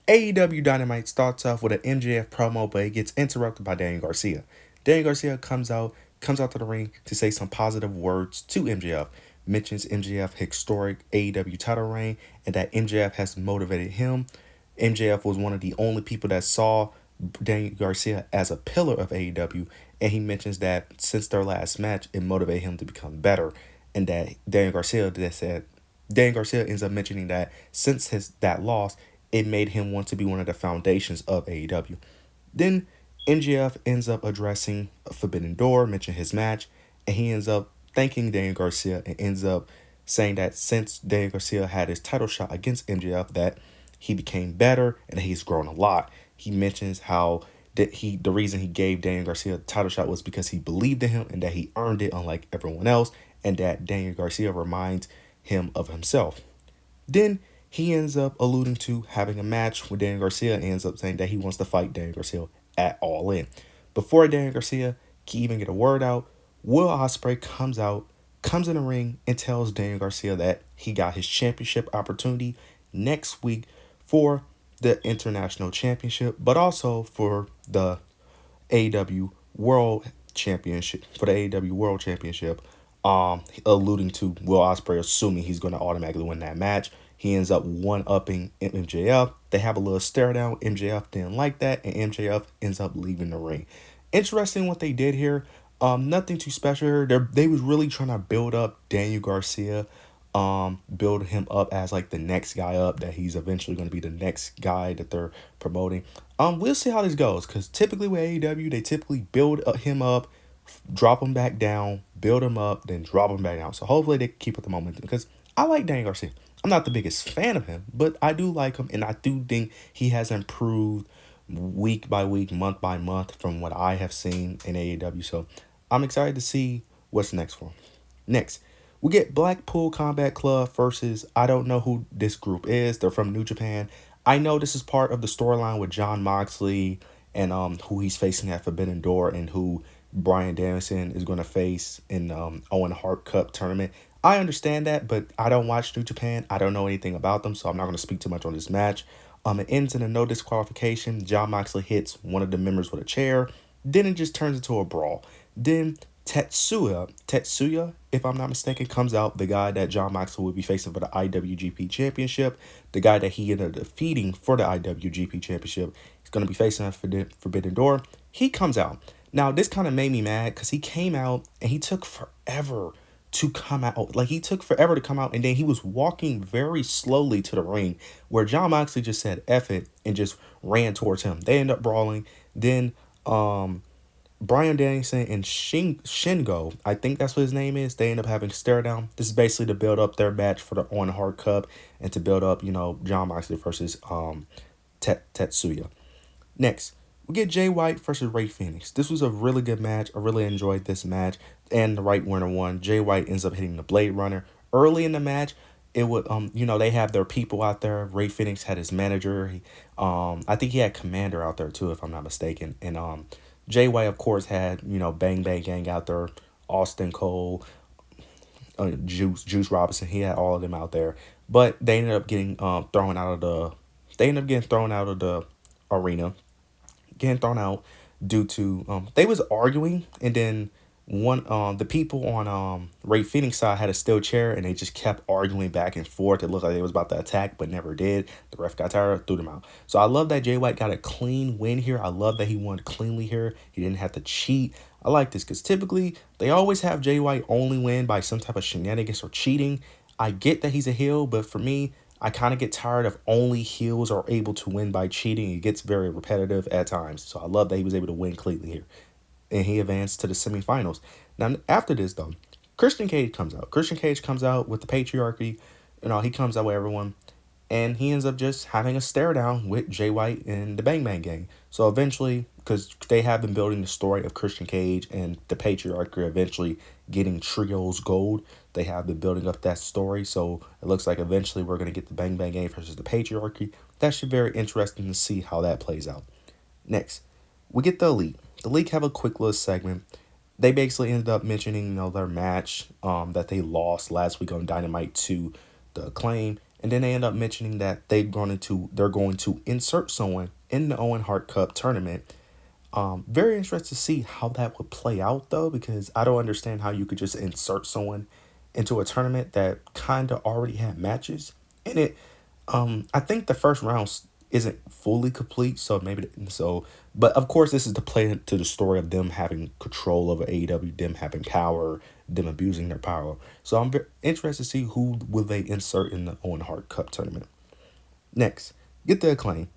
AEW Dynamite starts off with an MJF promo, but it gets interrupted by Daniel Garcia. Daniel Garcia comes out to the ring to say some positive words to MJF, mentions MJF historic AEW title reign, and that MJF has motivated him. MJF was one of the only people that saw Daniel Garcia as a pillar of AEW, and he mentions that since their last match, it motivated him to become better, and that Daniel Garcia ends up mentioning that since his that loss, it made him want to be one of the foundations of AEW. Then MJF ends up addressing Forbidden Door, mention his match, and he ends up thanking Daniel Garcia and ends up saying that since Daniel Garcia had his title shot against MJF, that he became better and he's grown a lot. He mentions how the reason he gave Daniel Garcia the title shot was because he believed in him and that he earned it unlike everyone else, and that Daniel Garcia reminds him of himself. Then he ends up alluding to having a match with Daniel Garcia and ends up saying that he wants to fight Daniel Garcia at All In. Before Daniel Garcia can even get a word out, Will Ospreay comes in the ring, and tells Daniel Garcia that he got his championship opportunity next week for the International Championship, but also for the AEW World Championship, alluding to Will Ospreay assuming he's going to automatically win that match. He ends up one-upping MJF. They have a little stare down. MJF didn't like that, and MJF ends up leaving the ring. Interesting what they did here. Nothing too special here. They was really trying to build up Daniel Garcia, build him up as like the next guy up, that he's eventually going to be the next guy that they're promoting. We'll see how this goes, because typically with AEW, they typically build him up, drop him back down, build him up, then drop him back down. So hopefully they keep up the momentum, because I like Daniel Garcia. I'm not the biggest fan of him, but I do like him, and I do think he has improved week by week, month by month from what I have seen in AEW. So I'm excited to see what's next for him. Next, we get Blackpool Combat Club versus, I don't know who this group is. They're from New Japan. I know this is part of the storyline with Jon Moxley and who he's facing at Forbidden Door, and who Bryan Danielson is going to face in Owen Hart Cup tournament. I understand that, but I don't watch New Japan. I don't know anything about them, so I'm not going to speak too much on this match. It ends in a no disqualification. Jon Moxley hits one of the members with a chair. Then it just turns into a brawl. Then Tetsuya, if I'm not mistaken, comes out, the guy that Jon Moxley will be facing for the IWGP Championship, the guy that he ended up defeating for the IWGP Championship. He's going to be facing a Forbidden Door. He comes out. Now, this kind of made me mad because he came out and he took forever to come out. Like, he took forever to come out, and then he was walking very slowly to the ring, where Jon Moxley just said F it and just ran towards him. They end up brawling. Then Bryan Danielson and Shingo, I think that's what his name is, they end up having stare down. This is basically to build up their match for the On Hard Cup, and to build up, Jon Moxley versus Tetsuya. Next, we get Jay White versus Rey Fenix. This was a really good match. I really enjoyed this match, and the right winner won. Jay White ends up hitting the Blade Runner early in the match. It would they have their people out there. Rey Fenix had his manager. I think he had Commander out there too, if I'm not mistaken. And Jay White, of course, had Bang Bang Gang out there, Austin Cole, Juice Robinson. He had all of them out there, but they ended up getting thrown out of the. They ended up getting thrown out of the arena, getting thrown out due to they was arguing, and then one the people on Rey Fenix side had a steel chair, and they just kept arguing back and forth. It looked like they was about to attack, but never did. The ref got tired, threw them out. So I love that Jay White got a clean win here. I love that he won cleanly here. He didn't have to cheat. I like this, because typically they always have Jay White only win by some type of shenanigans or cheating. I get that he's a heel, but for me, I kind of get tired of only heels are able to win by cheating. It gets very repetitive at times. So I love that he was able to win cleanly here, and he advanced to the semifinals. Now, after this, though, Christian Cage comes out. Christian Cage comes out with the patriarchy. He comes out with everyone, and he ends up just having a stare down with Jay White and the Bang Bang Gang. So eventually, because they have been building the story of Christian Cage and the patriarchy eventually getting trios gold, they have been building up that story. So it looks like eventually we're going to get the Bang Bang Gang versus the patriarchy. That should be very interesting to see how that plays out. Next, we get the Elite. The Elite have a quick little segment. They basically ended up mentioning, their match that they lost last week on Dynamite to the Acclaim, And then they end up mentioning that they're going to insert someone in the Owen Hart Cup tournament. Very interested to see how that would play out though, because I don't understand how you could just insert someone into a tournament that kind of already had matches in it. I think the first round isn't fully complete, so maybe so. But of course, this is to play to the story of them having control over AEW, them having power, them abusing their power. So I'm very interested to see who will they insert in the Owen Hart Cup tournament. Next, get the Acclaim.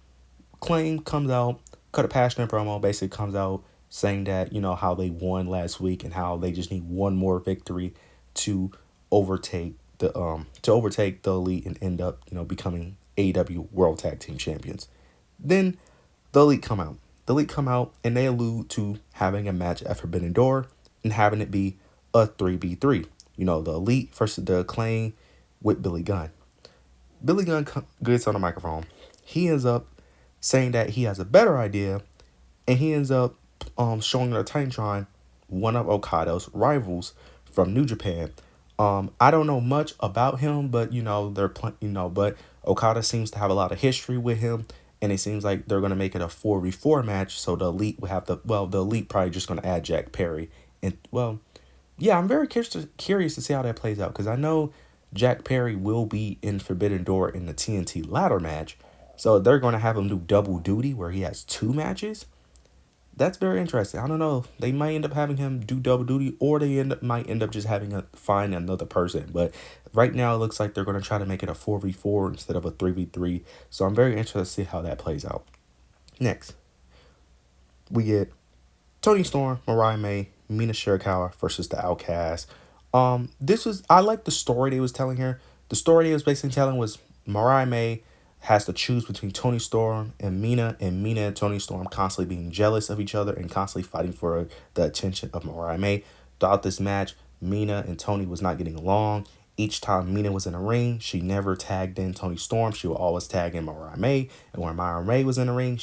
Acclaim comes out, cut a passionate promo, basically comes out saying that, how they won last week and how they just need one more victory to overtake the Elite and end up, becoming AEW World Tag Team Champions. Then the Elite come out. The Elite come out and they allude to having a match at Forbidden Door and having it be a 3v3. The Elite versus the Acclaim with Billy Gunn. Billy Gunn gets on the microphone. He ends up saying that he has a better idea, and he ends up showing the Titantron one of Okada's rivals from New Japan. I don't know much about him, but but Okada seems to have a lot of history with him, and it seems like they're gonna make it a 4v4 match. So the Elite will have the Elite probably just gonna add Jack Perry, and yeah, I'm very curious to see how that plays out, because I know Jack Perry will be in Forbidden Door in the TNT ladder match. So they're going to have him do double duty where he has two matches. That's very interesting. I don't know. They might end up having him do double duty, or they might end up just having to find another person. But right now it looks like they're going to try to make it a 4v4 instead of a 3v3. So I'm very interested to see how that plays out. Next, we get Toni Storm, Mariah May, Mina Shirakawa versus the Outcast. I like the story they was telling here. The story they was basically telling was Mariah May has to choose between Toni Storm and Mina and Toni Storm constantly being jealous of each other and constantly fighting for the attention of Mariah May. Throughout this match, Mina and Toni was not getting along. Each time Mina was in a ring, she never tagged in Toni Storm. She would always tag in Mariah May. And when Mariah May was in the ring,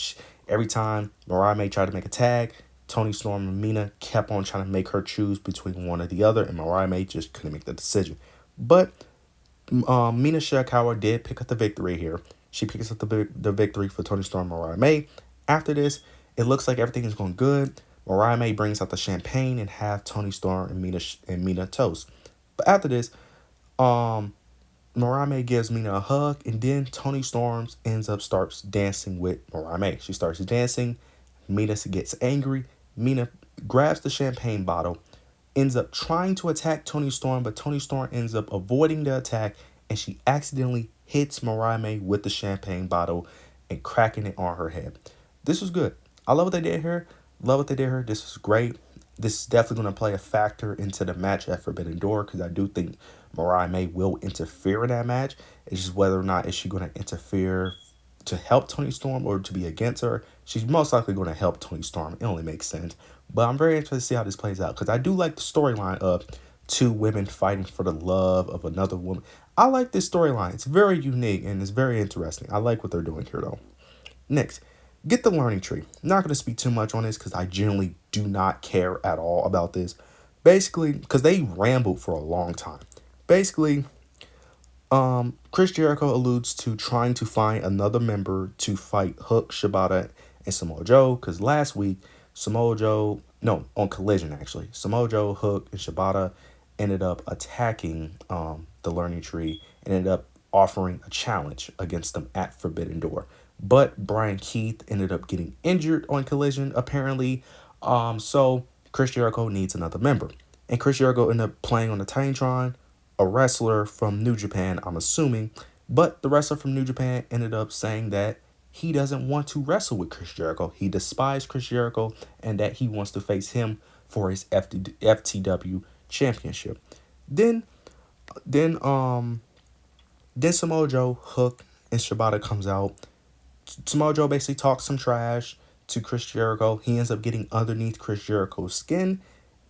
every time Mariah May tried to make a tag, Toni Storm and Mina kept on trying to make her choose between one or the other, and Mariah May just couldn't make the decision. But Mina Shirakawa did pick up the victory here. She picks up the victory for Toni Storm and Mariah May. After this, it looks like everything is going good. Mariah May brings out the champagne and have Toni Storm and Mina toast. But after this, Mariah May gives Mina a hug, and then Toni Storm starts dancing with Mariah May. She starts dancing. Mina gets angry. Mina grabs the champagne bottle, ends up trying to attack Toni Storm, but Toni Storm ends up avoiding the attack, and she accidentally hits Mariah May with the champagne bottle and cracking it on her head. This was good. I love what they did here. This was great. This is definitely going to play a factor into the match at Forbidden Door, because I do think Mariah May will interfere in that match. It's just whether or not is she going to interfere to help Toni Storm or to be against her. She's most likely going to help Toni Storm. It only makes sense. But I'm very interested to see how this plays out, because I do like the storyline of two women fighting for the love of another woman. I like this storyline. It's very unique and it's very interesting. I like what they're doing here, though. Next, get the learning tree. I'm not going to speak too much on this because I generally do not care at all about this. Basically, because they rambled for a long time. Basically, Chris Jericho alludes to trying to find another member to fight Hook, Shibata, and Samoa Joe, because last week, on Collision actually, Samoa Joe, Hook, and Shibata ended up attacking the Learning Tree and ended up offering a challenge against them at Forbidden Door. But Brian Keith ended up getting injured on Collision, apparently. So Chris Jericho needs another member. And Chris Jericho ended up playing on the Titantron, a wrestler from New Japan, I'm assuming. But the wrestler from New Japan ended up saying that he doesn't want to wrestle with Chris Jericho. He despised Chris Jericho and that he wants to face him for his FTW championship. Then Samoa Joe, Hook, and Shibata comes out. Samoa Joe basically talks some trash to Chris Jericho. He ends up getting underneath Chris Jericho's skin,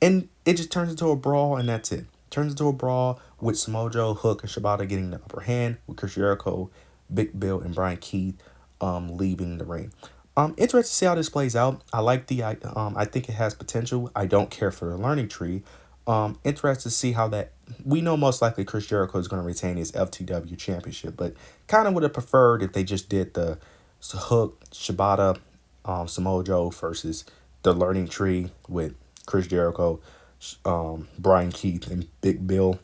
and it just turns into a brawl, and that's it. Turns into a brawl with Samoa Joe, Hook, and Shibata getting the upper hand, with Chris Jericho, Big Bill, and Brian Keith leaving the ring. Interested to see how this plays out. I like I think it has potential. I don't care for the learning tree. Interested to see how that. We know most likely Chris Jericho is going to retain his FTW championship, but kind of would have preferred if they just did the Hook, Shibata, Samoa Joe versus the Learning Tree with Chris Jericho, Brian Keith, and Big Bill.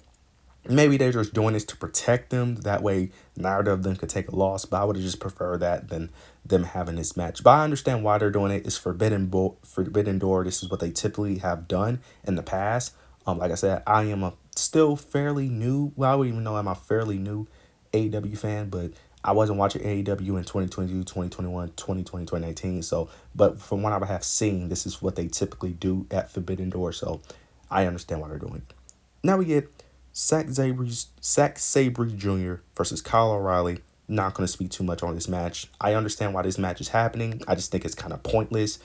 Maybe they're just doing this to protect them. That way, neither of them could take a loss. But I would have just preferred that than them having this match. But I understand why they're doing it. It's Forbidden Door. This is what they typically have done in the past. Like I said, I am still fairly new. Well, I wouldn't even know I'm a fairly new AEW fan, but I wasn't watching AEW in 2022, 2021, 2020, 2019. So, but from what I have seen, this is what they typically do at Forbidden Door. So I understand why they're doing it. Now we get Zack Sabre Jr. versus Kyle O'Reilly. Not going to speak too much on this match. I understand why this match is happening. I just think it's kind of pointless.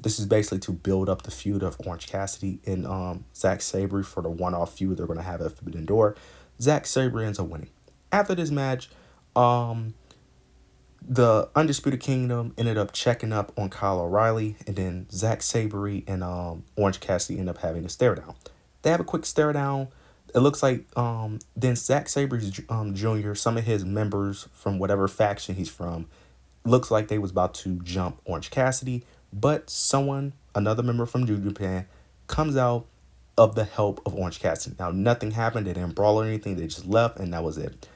This is basically to build up the feud of Orange Cassidy and Zack Sabre for the one-off feud they're going to have at Forbidden Door. Zack Sabre ends up winning. After this match, the Undisputed Kingdom ended up checking up on Kyle O'Reilly, and then Zack Sabre and Orange Cassidy end up having a stare down. They have a quick stare down. It looks like then Zack Sabre Jr., some of his members from whatever faction he's from, looks like they was about to jump Orange Cassidy, but another member from New Japan, comes out of the help of Orange Cassidy. Now, nothing happened. They didn't brawl or anything. They just left, and that was it.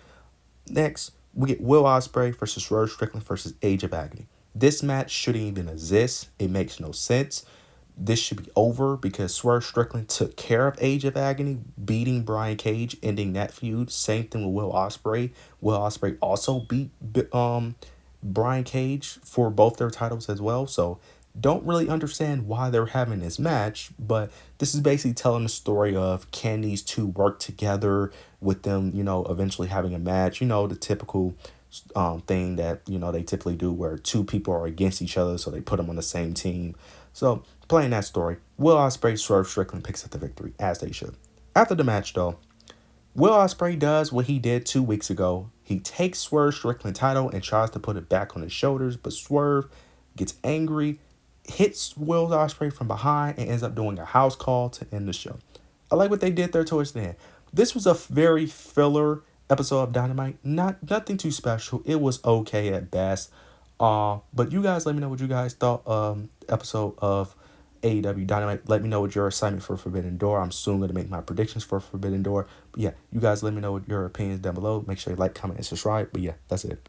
Next, we get Will Ospreay versus Swerve Strickland versus Age of Agony. This match shouldn't even exist. It makes no sense. This should be over because Swerve Strickland took care of Age of Agony, beating Brian Cage, ending that feud. Same thing with Will Ospreay. Will Ospreay also beat Brian Cage for both their titles as well. So don't really understand why they're having this match, but this is basically telling the story of can these two work together with them, eventually having a match. The typical thing that, they typically do where two people are against each other, so they put them on the same team. So playing that story, Will Ospreay, Swerve Strickland picks up the victory, as they should. After the match, though, Will Ospreay does what he did 2 weeks ago. He takes Swerve Strickland title and tries to put it back on his shoulders, but Swerve gets angry, hits Will Ospreay from behind, and ends up doing a house call to end the show. I like what they did there towards the end. This was a very filler episode of Dynamite. Nothing too special. It was okay at best. But you guys let me know what you guys thought episode of AEW Dynamite. Let me know what your assignment for Forbidden Door. I'm soon going to make my predictions for Forbidden Door. But yeah, you guys let me know what your opinions down below. Make sure you like, comment, and subscribe. But yeah, that's it.